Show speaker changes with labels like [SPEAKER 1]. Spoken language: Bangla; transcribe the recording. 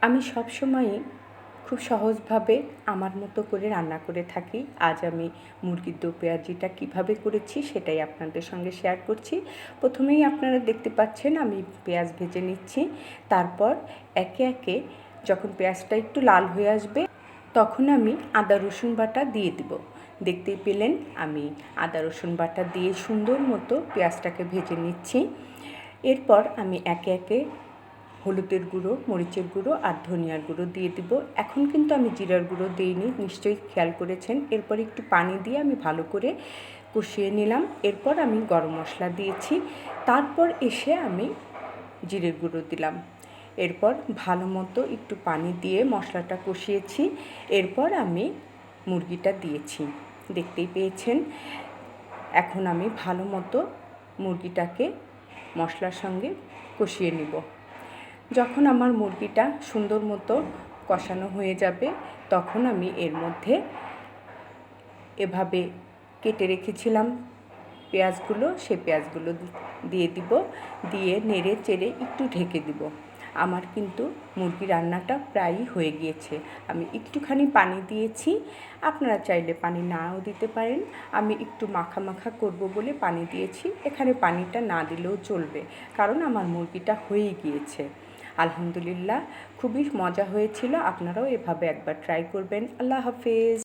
[SPEAKER 1] আমি সবসময়ই খুব সহজভাবে আমার মতো করে রান্না করে থাকি। আজ আমি মুরগির দো পেঁয়াজিটা কীভাবে করেছি সেটাই আপনাদের সঙ্গে শেয়ার করছি। প্রথমেই আপনারা দেখতে পাচ্ছেন আমি পেঁয়াজ ভেজে নিচ্ছি। তারপর একে একে যখন পেঁয়াজটা একটু লাল হয়ে আসবে তখন আমি আদা রসুন বাটা দিয়ে দিব। দেখতেই পেলেন আমি আদা রসুন বাটা দিয়ে সুন্দর মতো পেঁয়াজটাকে ভেজে নিচ্ছি। এরপর আমি একে একে হলুদের গুঁড়ো, মরিচের গুঁড়ো আর ধনিয়ার গুঁড়ো দিয়ে দিব। এখন কিন্তু আমি জিরার গুঁড়ো দিইনি, নিশ্চয়ই খেয়াল করেছেন। এরপর একটু পানি দিয়ে আমি ভালো করে কষিয়ে নিলাম। এরপর আমি গরম মশলা দিয়েছি। তারপর এসে আমি জিরের গুঁড়ো দিলাম। এরপর ভালো মতো একটু পানি দিয়ে মশলাটা কষিয়েছি। এরপর আমি মুরগিটা দিয়েছি, দেখতেই পেয়েছেন। এখন আমি ভালো মতো মুরগিটাকে মশলার সঙ্গে কষিয়ে নিব। যখন আমার মুরগিটা সুন্দর মতো কষানো হয়ে যাবে তখন আমি এর মধ্যে এভাবে কেটে রেখেছিলাম পেঁয়াজগুলো, সেই পেঁয়াজগুলো দিয়ে দিব। দিয়ে নেড়ে চেড়ে একটু ঢেকে দিব। আমার কিন্তু মুরগি রান্নাটা প্রায়ই হয়ে গিয়েছে। আমি একটুখানি পানি দিয়েছি, আপনারা চাইলে পানি নাও দিতে পারেন। আমি একটু মাখা মাখা করব বলে পানি দিয়েছি। এখানে পানিটা না দিলেও চলবে, কারণ আমার মুরগিটা হয়েই গিয়েছে। আলহামদুলিল্লাহ, খুবই মজা হয়েছিল। আপনারাও এভাবে একবার ট্রাই করবেন। আল্লাহ হাফেজ।